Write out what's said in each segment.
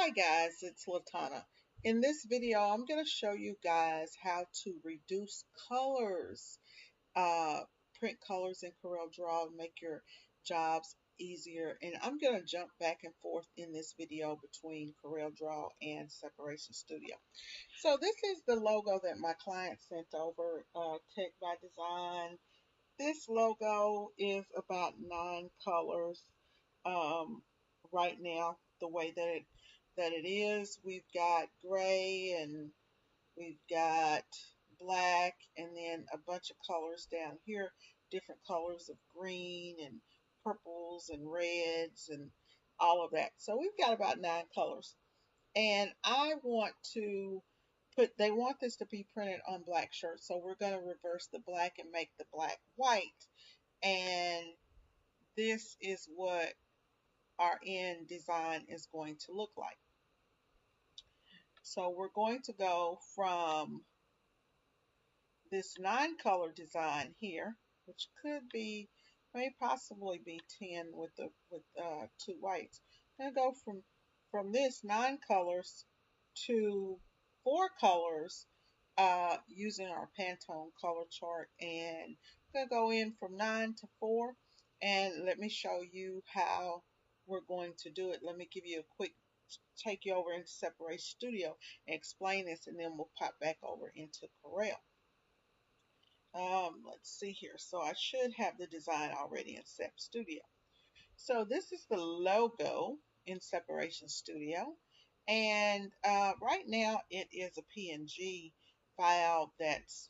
Hi guys, it's Latana. In this video, I'm going to show you guys how to reduce colors, uh, print colors in CorelDraw, make your jobs easier. And I'm going to jump back and forth in this video between CorelDraw and Separation Studio. So this is the logo that my client sent over, Tech by Design. This logo is about 9 colors right now, the way that it is. We've got gray and we've got black and then a bunch of colors down here, different colors of green and purples and reds and all of that. So we've got about 9 colors. And I want to they want this to be printed on black shirts. So we're going to reverse the black and make the black white. And this is what our end design is going to look like. So we're going to go from this 9 color design here, which could be, may possibly be 10 with 2 whites. I'm going to go from this 9 colors to 4 colors using our Pantone color chart, and I'm going to go in from 9 to 4, and let me show you how we're going to do it. Let me give you a quick take you over into Separation Studio and explain this, and then we'll pop back over into Corel. Let's see here. So I should have the design already in Sep Studio. So this is the logo in Separation Studio, and right now it is a PNG file that's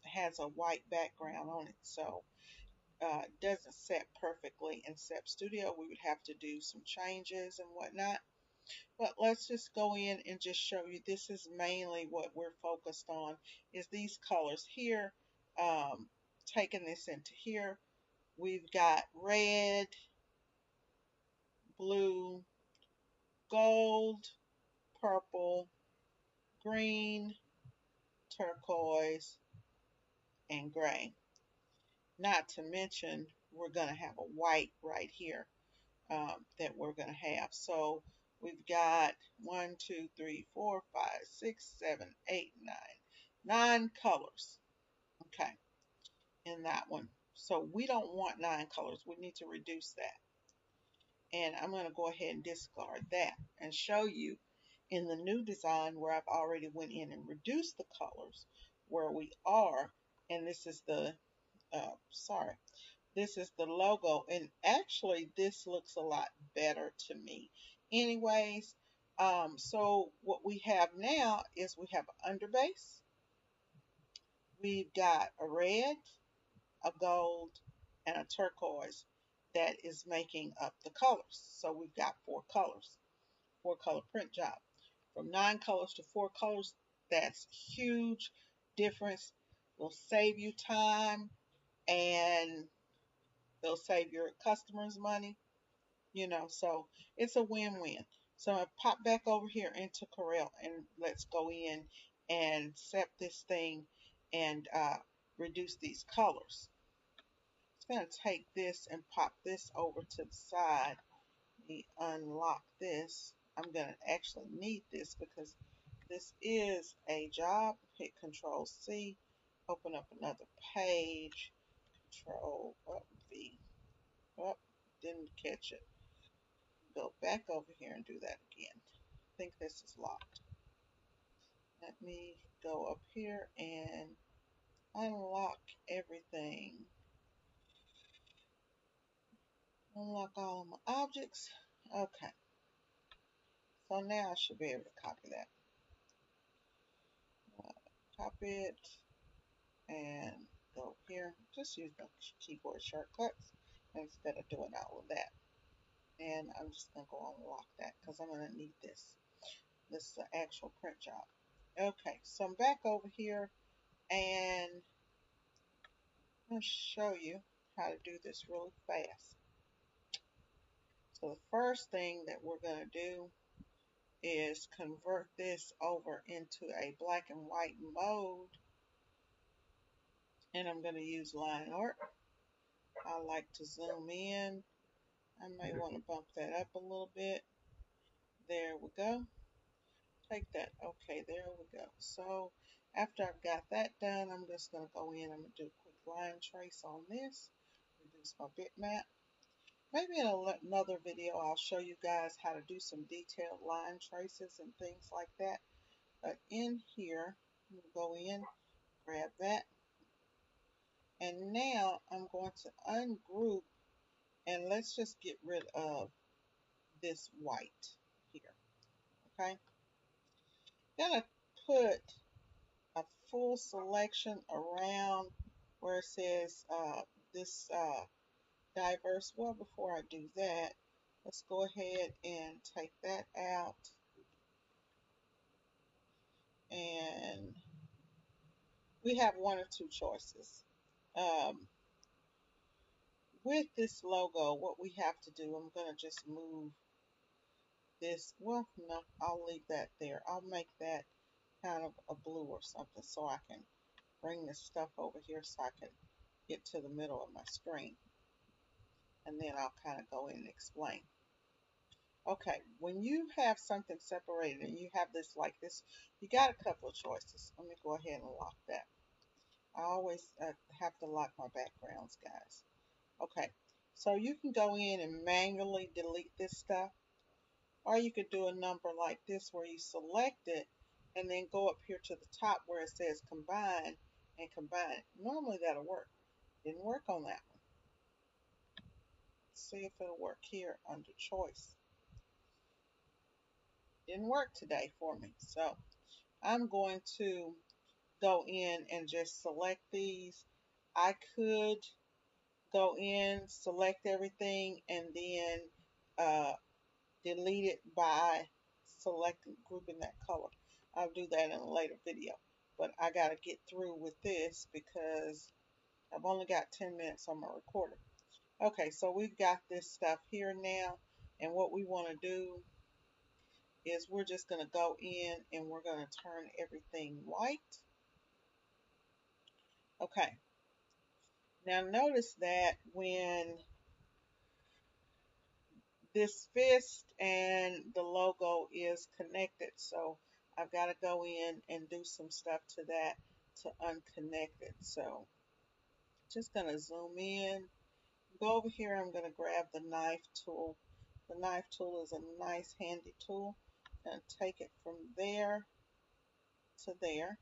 has a white background on it, so it doesn't set perfectly in Sep Studio. We would have to do some changes and whatnot. But let's just go in and just show you, this is mainly what we're focused on, is these colors here. Taking this into here, we've got red, blue, gold, purple, green, turquoise, and gray. Not to mention, we're going to have a white right here that we're going to have. So we've got 1, 2, 3, 4, 5, 6, 7, 8, 9 colors. Okay, in that one. So we don't want 9 colors. We need to reduce that. And I'm going to go ahead and discard that and show you in the new design where I've already went in and reduced the colors where we are. And this is the, this is the logo. And actually this looks a lot better to me. Anyways, so what we have now is we have an underbase. We've got a red, a gold, and a turquoise that is making up the colors. So we've got 4 colors, 4-color print job. From 9 colors to 4 colors, that's huge difference. Will save you time, and they'll save your customers money, you know, so it's a win-win. So I'm going to pop back over here into Corel, and let's go in and set this thing and reduce these colors. It's going to take this and pop this over to the side. Let me unlock this. I'm going to actually need this because this is a job. Hit Control C, open up another page, Control V. Oh, didn't catch it. Go back over here and do that again. I think this is locked. Let me go up here and unlock everything. Unlock all of my objects. Okay. So now I should be able to copy that. Copy it and go here. Just use the keyboard shortcuts instead of doing all of that. And I'm just going to go unlock that because I'm going to need this. This is the actual print job. Okay, so I'm back over here and I'm going to show you how to do this really fast. So the first thing that we're going to do is convert this over into a black and white mode, and I'm going to use line art. I like to zoom in. I may want to bump that up a little bit. There we go. Take that. Okay, there we go. So after I've got that done, I'm just going to go in. I'm going to do a quick line trace on this. Reduce my bitmap. Maybe in another video, I'll show you guys how to do some detailed line traces and things like that. But in here, I'm going to go in, grab that. And now I'm going to ungroup, and let's just get rid of this white here. Okay. Gonna put a full selection around where it says this diverse. Well, before I do that, let's go ahead and take that out. And we have one or two choices. With this logo, what we have to do, I'm going to just move this. Well, no, I'll leave that there. I'll make that kind of a blue or something so I can bring this stuff over here so I can get to the middle of my screen. And then I'll kind of go in and explain. Okay, when you have something separated and you have this like this, you got a couple of choices. Let me go ahead and lock that. I always have to lock my backgrounds, guys. Okay, so you can go in and manually delete this stuff, or you could do a number like this where you select it and then go up here to the top where it says combine and combine it. Normally that'll work. Didn't work on that one. Let's see if it'll work here under choice. Didn't work today for me. So I'm going to go in and just select these. I could go in, select everything, and then delete it by selecting, grouping that color. I'll do that in a later video. But I got to get through with this because I've only got 10 minutes on my recorder. Okay, so we've got this stuff here now. And what we want to do is we're just going to go in and we're going to turn everything white. Okay. Now notice that when this fist and the logo is connected, so I've got to go in and do some stuff to that to unconnect it. So just going to zoom in, go over here. I'm going to grab the knife tool. The knife tool is a nice handy tool. And take it from there to there,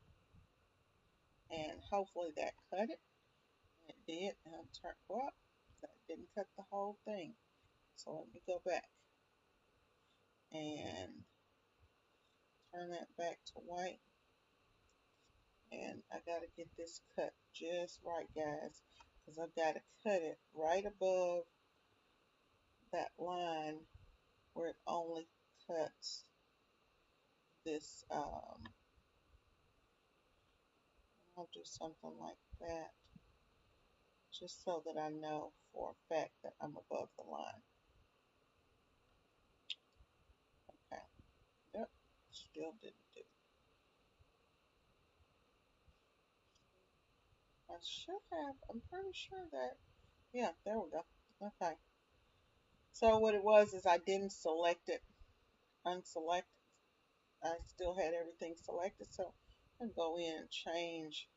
and hopefully that cut it. It did. And I'll turn, well, that didn't cut the whole thing. So let me go back and turn that back to white. And I got to get this cut just right, guys, because I've got to cut it right above that line where it only cuts this. I'll do something like that just so that I know for a fact that I'm above the line. Okay. Yep. Still didn't do it. I should have. I'm pretty sure that. Yeah, there we go. Okay. So what it was is I didn't select it, unselect. I still had everything selected, so I can go in and change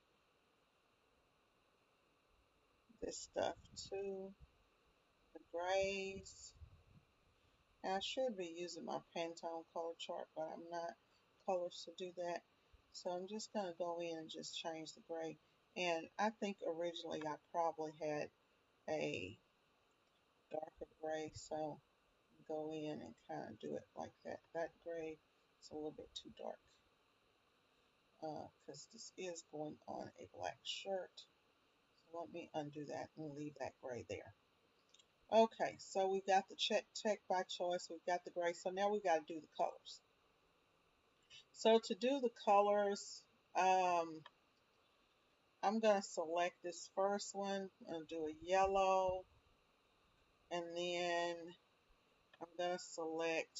this stuff to the grays. Now I should be using my Pantone color chart, but I'm not colors to do that. So I'm just going to go in and just change the gray. And I think originally I probably had a darker gray, so go in and kind of do it like that. That gray is a little bit too dark because this is going on a black shirt. So let me undo that and leave that gray there. Okay, so we've got the check by choice. We've got the gray. So now we've got to do the colors. So to do the colors, I'm going to select this first one. I'm going to do a yellow. And then I'm going to select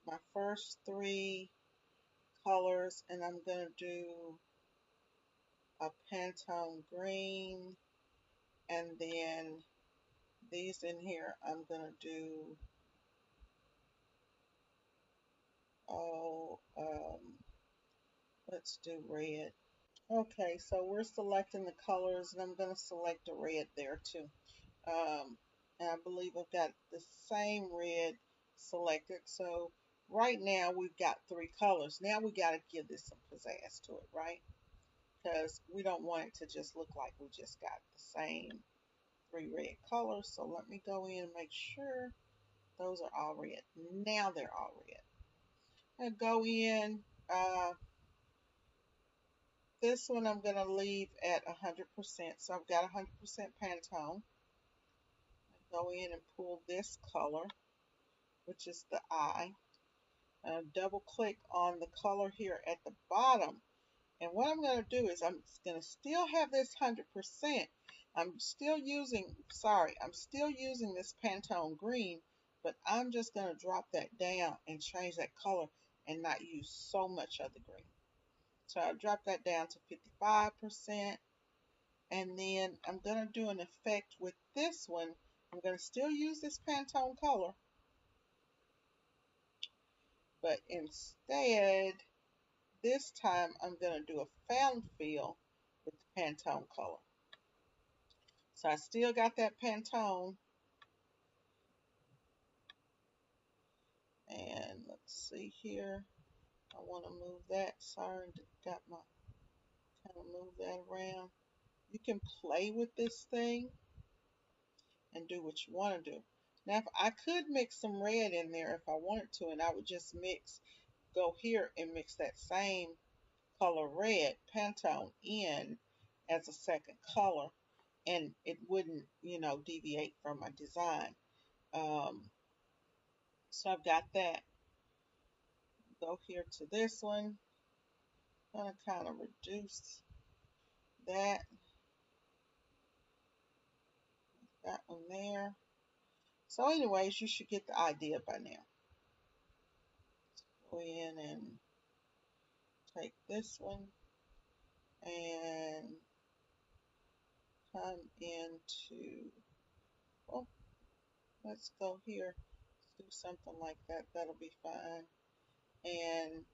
my first three colors. And I'm going to do a Pantone green. And then these in here, I'm going to do Let's do red. Okay, so we're selecting the colors, and I'm going to select a red there too. And I believe I've got the same red selected. So right now we've got three colors. Now we got to give this some pizzazz to it, right? Because we don't want it to just look like we just got the same three red colors. So let me go in and make sure those are all red. Now they're all red. I go in. Uh, this one I'm going to leave at 100%. So I've got 100% Pantone. I go in and pull this color, which is the eye. Double click on the color here at the bottom. And what I'm going to do is I'm going to still have this 100%. I'm still using this Pantone green, but I'm just going to drop that down and change that color and not use so much of the green. So I'll drop that down to 55%. And then I'm going to do an effect with this one. I'm going to still use this Pantone color, but instead, this time I'm going to do a found fill with the Pantone color. So I still got that Pantone. And let's see here. I want to move that. Sorry, got my kind of move that around. You can play with this thing and do what you want to do. Now, if I could mix some red in there if I wanted to, and I would just go here and mix that same color red, Pantone, in as a second color, and it wouldn't, deviate from my design. So I've got that. Go here to this one. Gonna kind of reduce that one there. So anyways, you should get the idea by now. Go in and take this one and come into, well, let's go here. Let's do something like that. That'll be fine. And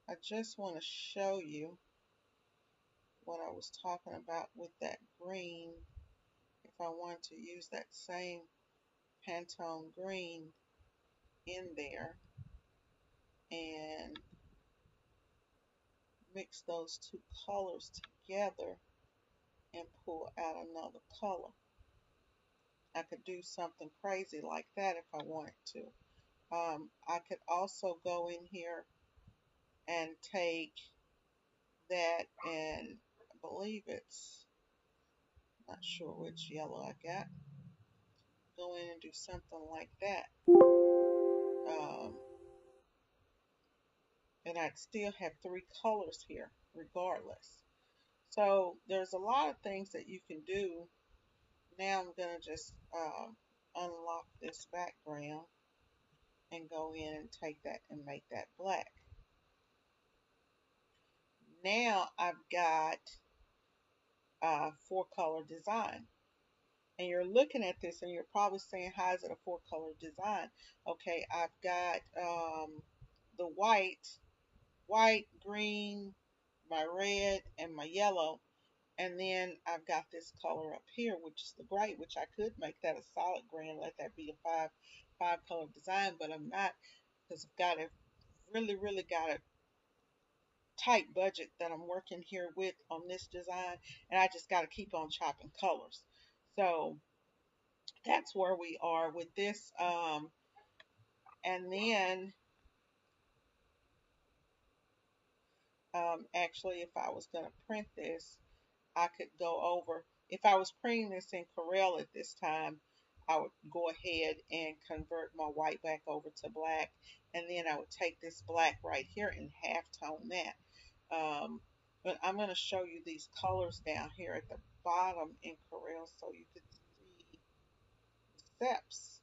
I just want to show you what I was talking about with that green. If I want to use that same Pantone green in there and mix those two colors together and pull out another color. I could do something crazy like that if I wanted to. I could also go in here and take that, and I believe it's, not sure which yellow I got. Go in and do something like that. And I'd still have three colors here regardless. So there's a lot of things that you can do. Now I'm going to just unlock this background and go in and take that and make that black. Now I've got a four color design. And you're looking at this and you're probably saying, how is it a four color design? Okay, I've got the white, green, my red, and my yellow. And then I've got this color up here, which is the gray, which I could make that a solid gray and let that be a five color design, but I'm not, because I've got a really got a tight budget that I'm working here with on this design, and I just got to keep on chopping colors. So that's where we are with this. And then actually, if I was going to print this, I could go over, if I was printing this in Corel at this time, I would go ahead and convert my white back over to black, and then I would take this black right here and half tone that. But I'm going to show you these colors down here at the bottom in Corel so you could see the steps.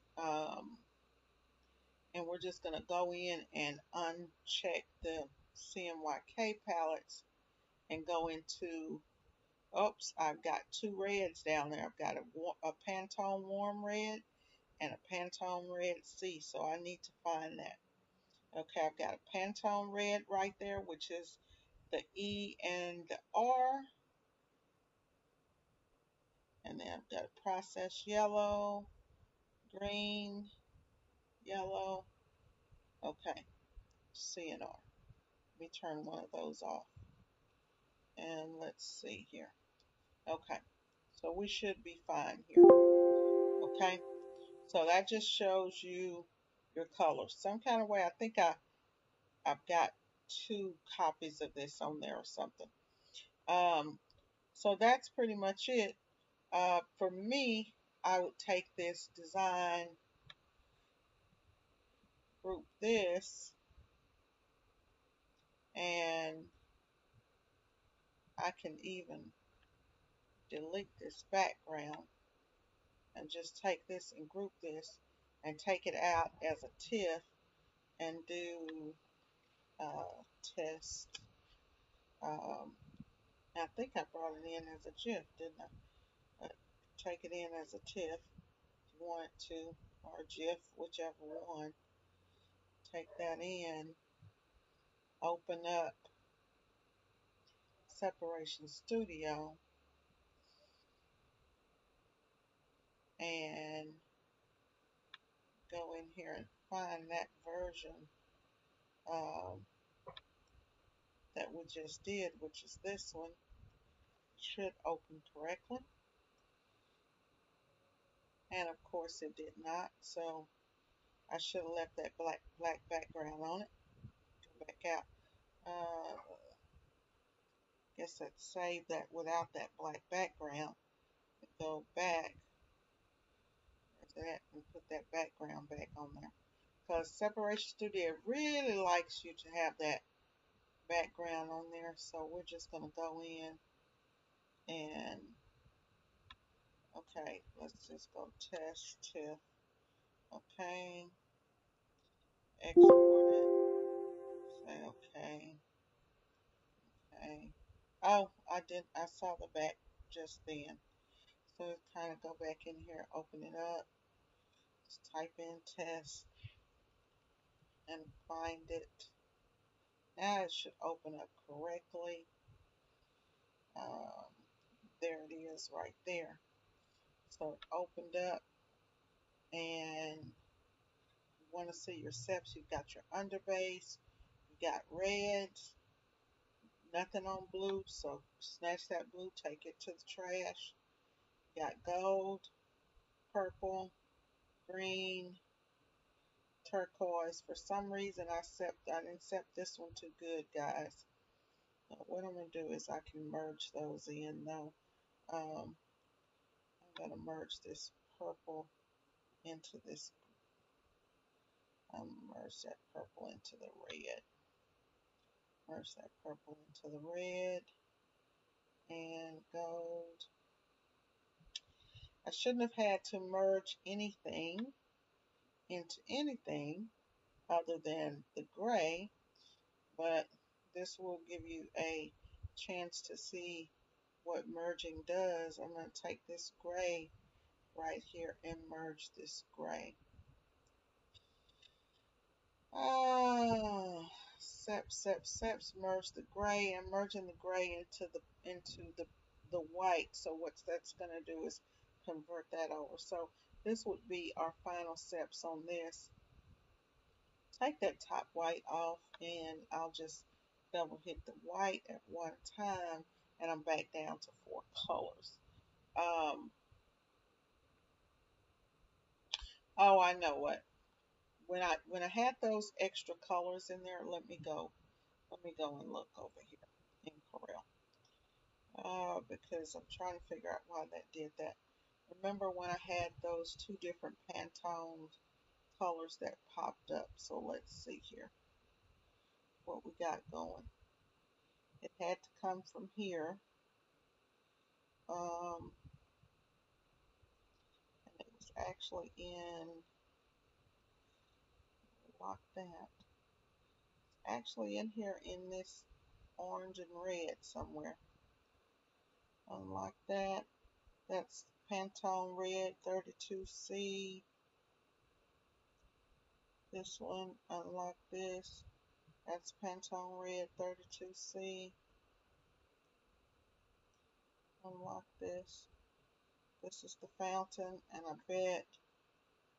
And we're just going to go in and uncheck the CMYK palettes and go into, oops, I've got two reds down there. I've got a Pantone Warm Red and a Pantone Red C, so I need to find that. Okay, I've got a Pantone Red right there, which is the E and the R. And then I've got process yellow, green, yellow. Okay, C and R. Let me turn one of those off. And let's see here. Okay, so we should be fine here. Okay, so that just shows you your colors. Some kind of way, I think I've got 2 copies of this on there or something. So that's pretty much it. For me, I would take this design, group this, and I can even delete this background and just take this and group this and take it out as a TIFF and do test. I think I brought it in as a GIF, didn't I? Take it in as a TIFF if you want to, or GIF, whichever one. Take that in, open up Separation Studio, and go in here and find that version um, that we just did, which is this one. Should open correctly, and of course it did not, so I should have left that black background on it. Go back out. Guess I'd save that without that black background. Go back to that and put that background back on there, because Separation Studio really likes you to have that background on there. So we're just going to go in and okay, let's just go test TIFF. Okay, export it. Say okay. Okay. Oh, I saw the back just then. So kind of go back in here, open it up, just type in test and find it. Now it should open up correctly. Um, there it is right there. So it opened up, and you want to see your steps. You've got your underbase, you got red, nothing on blue, so snatch that blue, take it to the trash. You got gold, purple, green, turquoise. For some reason I didn't set this one too good, guys. What I'm going to do is I can merge those in though. I'm going to merge this purple into this. Merge that purple into the red. Merge that purple into the red and gold. I shouldn't have had to merge anything into anything other than the gray, but this will give you a chance to see what merging does. I'm going to take this gray right here and merge this gray. Seps, merge the gray, and merging the gray into the white. So what that's going to do is convert that over. So this would be our final steps on this. Take that top white off, and I'll just double hit the white at one time, and I'm back down to 4 colors. Oh, I know what. When I had those extra colors in there, let me go and look over here in Corel. Because I'm trying to figure out why that did that. Remember when I had those 2 different Pantone colors that popped up? So let's see here what we got going. It had to come from here. And it was actually in, lock that. It's actually in here in this orange and red somewhere. Unlock that. That's Pantone Red 32C. This one, unlock this. That's Pantone Red 32C. Unlock this. This is the fountain, and I bet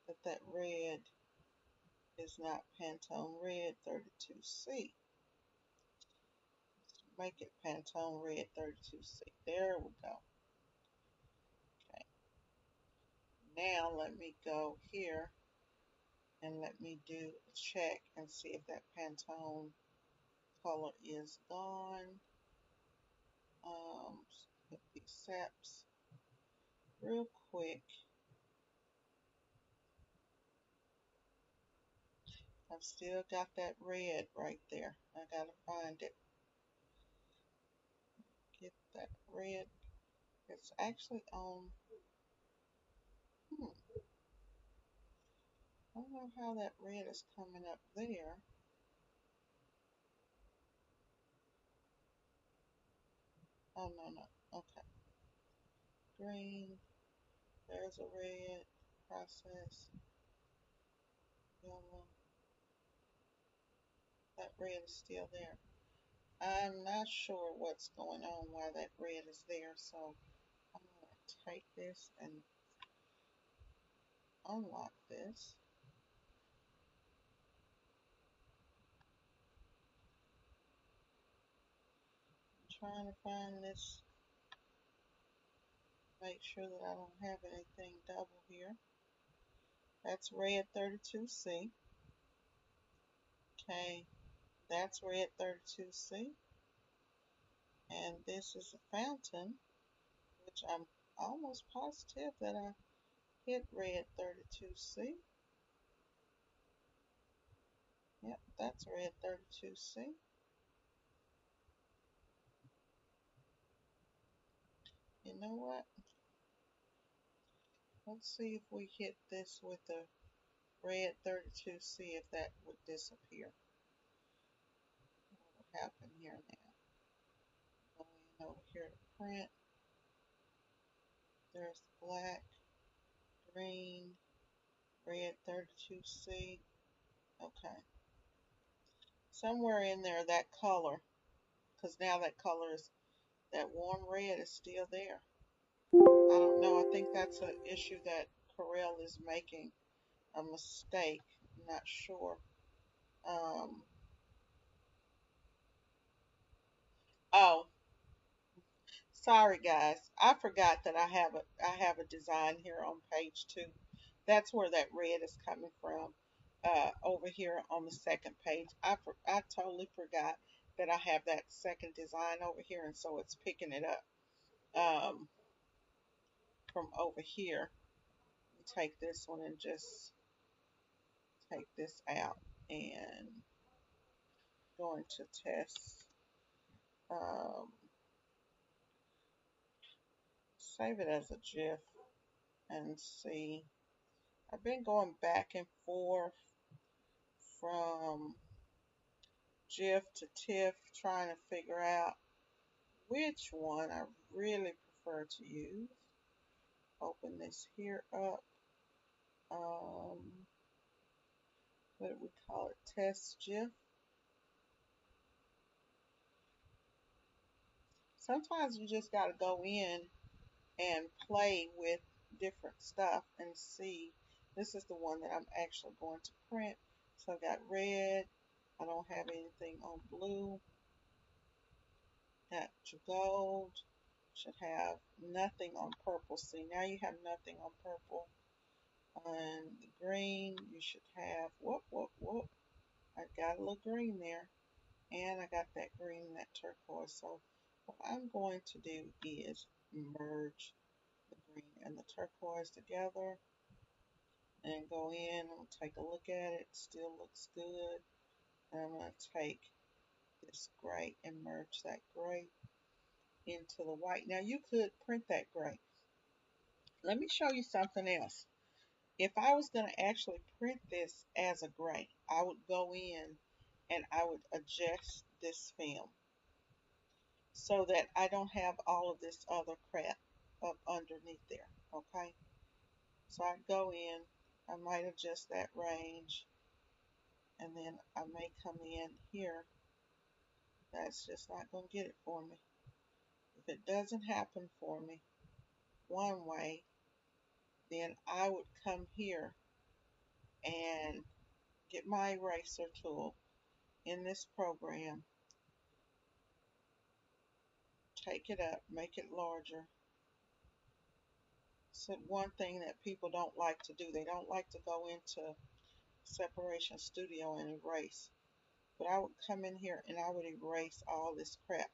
that that red is not Pantone Red 32C. Let's make it Pantone Red 32C. There we go. Okay. Now let me go here and let me do a check and see if that Pantone color is gone. Hit these saps real quick. I've still got that red right there. I gotta find it. Get that red. It's actually on. I don't know how that red is coming up there. Oh, no, no. Okay. Green. There's a red. Process. Yellow. That red is still there. I'm not sure what's going on why that red is there, so I'm going to take this and unlock this. I'm trying to find this, make sure that I don't have anything double here. That's red 32C. Okay, that's red 32C. And this is a fountain, which I'm almost positive that I hit red 32C. Yep, that's red 32C. You know what? Let's see if we hit this with the red 32C, if that would disappear. What will happen here now? Going over here to print. There's black, green, red 32C. Okay. Somewhere in there, that color, because now that color is, that warm red is still there. I don't know. I think that's an issue that Corel is making a mistake. I'm not sure. Um, oh, sorry guys. I forgot that I have a design here on page 2. That's where that red is coming from. Over here on the second page. I totally forgot that I have that second design over here, and so it's picking it up from over here. Take this one and just take this out and going to test. Um, Save it as a GIF and see. I've been going back and forth from GIF to TIFF trying to figure out which one I really prefer to use. Open this here up. What do we call it? Test GIF. Sometimes you just got to go in and play with different stuff and see. This is the one that I'm actually going to print. So I got red. I don't have anything on blue. Got your gold. Should have nothing on purple. See, now you have nothing on purple. On the green, you should have, whoop. I got a little green there. And I got that green and that turquoise. So what I'm going to do is merge the green and the turquoise together and go in and take a look at it. Still looks good. And I'm going to take this gray and merge that gray into the white. Now you could print that gray. Let me show you something else. If I was going to actually print this as a gray, I would go in and I would adjust this film so that I don't have all of this other crap up underneath there. Okay, so I go in, I might adjust that range, and then I may come in here. That's just not going to get it for me. If it doesn't happen for me one way, then I would come here and get my eraser tool in this program, take it up, make it larger. So one thing that people don't like to do, they don't like to go into Separation Studio and erase. But I would come in here and I would erase all this crap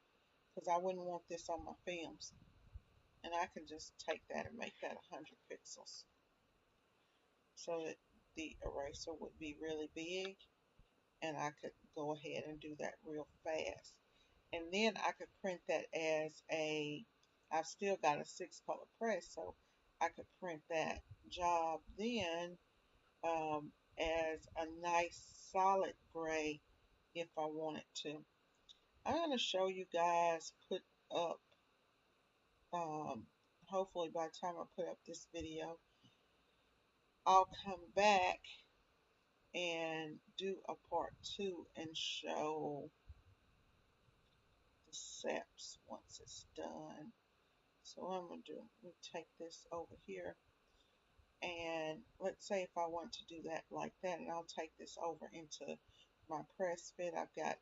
because I wouldn't want this on my films. And I can just take that and make that 100 pixels so that the eraser would be really big, and I could go ahead and do that real fast. And then I could print that as I've still got a 6-color press, so I could print that job then as a nice solid gray if I wanted to. I'm going to show you guys put up, hopefully by the time I put up this video, I'll come back and do a part 2 and show the steps once it's done. So what I'm going to do, let me take this over here, and let's say if I want to do that like that, and I'll take this over into my press fit. I've got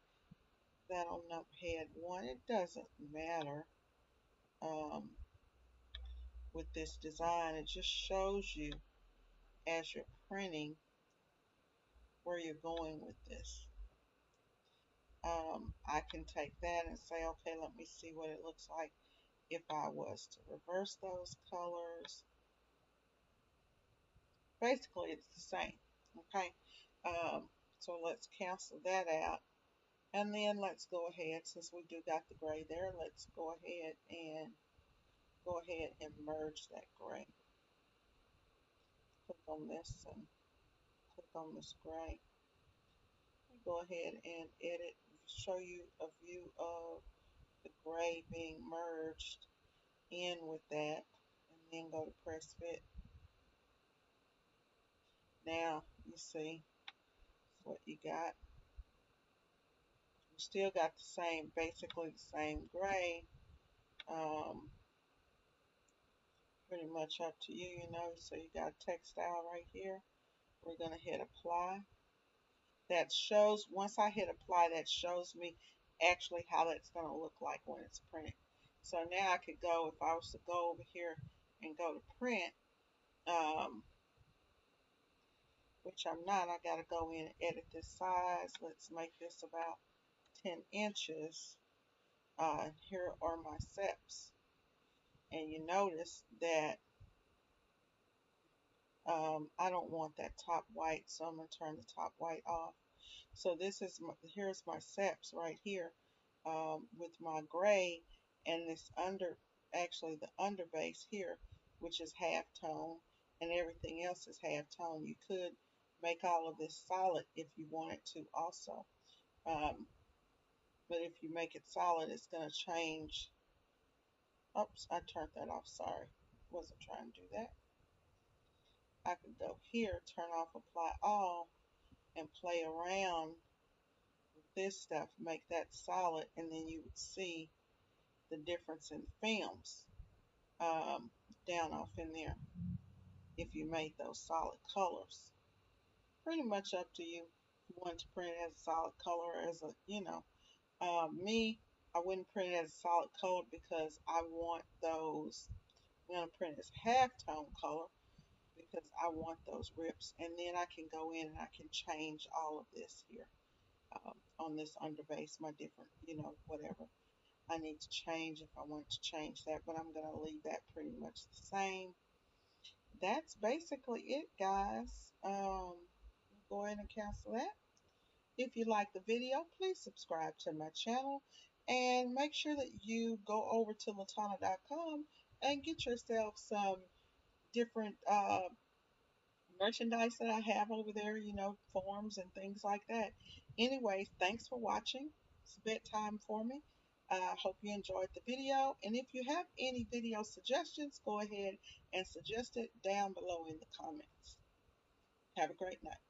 that on head 1. It doesn't matter with this design. It just shows you as you're printing where you're going with this. I can take that and say, okay, let me see what it looks like if I was to reverse those colors. Basically, it's the same. Okay, so let's cancel that out. And then let's go ahead, since we do got the gray there, let's go ahead and merge that gray. Click on this and click on this gray. Go ahead and edit, show you a view of the gray being merged in with that, and then go to press fit. Now you see what you got. You still got the same, basically the same gray. Pretty much up to you, you know. So you got textile right here. We're going to hit apply. That shows, once I hit apply, that shows me actually how that's going to look like when it's printed. So now I could go, if I was to go over here and go to print, which I'm not, I got to go in and edit this size. Let's make this about 10 inches. Here are my steps. And you notice that I don't want that top white, so I'm going to turn the top white off. So this is here's my steps right here with my gray, and this actually the under base here, which is half tone, and everything else is half tone. You could make all of this solid if you wanted to also, but if you make it solid, it's going to change. Oops, I turned that off. Sorry, wasn't trying to do that. I could go here, turn off apply all, and play around with this stuff, make that solid, and then you would see the difference in films down off in there if you made those solid colors. Pretty much up to you if you want to print it as a solid color, as a, you know. Me, I wouldn't print it as a solid color because I want those, I'm going to print it as half-tone color because I want those rips, and then I can go in and I can change all of this here on this underbase, my different, you know, whatever I need to change if I want to change that, but I'm going to leave that pretty much the same. That's basically it, guys. Go ahead and cancel that. If you like the video, please subscribe to my channel and make sure that you go over to latana.com and get yourself some different merchandise that I have over there, you know, forms and things like that. Anyways, thanks for watching. It's bedtime for me. I hope you enjoyed the video. And if you have any video suggestions, go ahead and suggest it down below in the comments. Have a great night.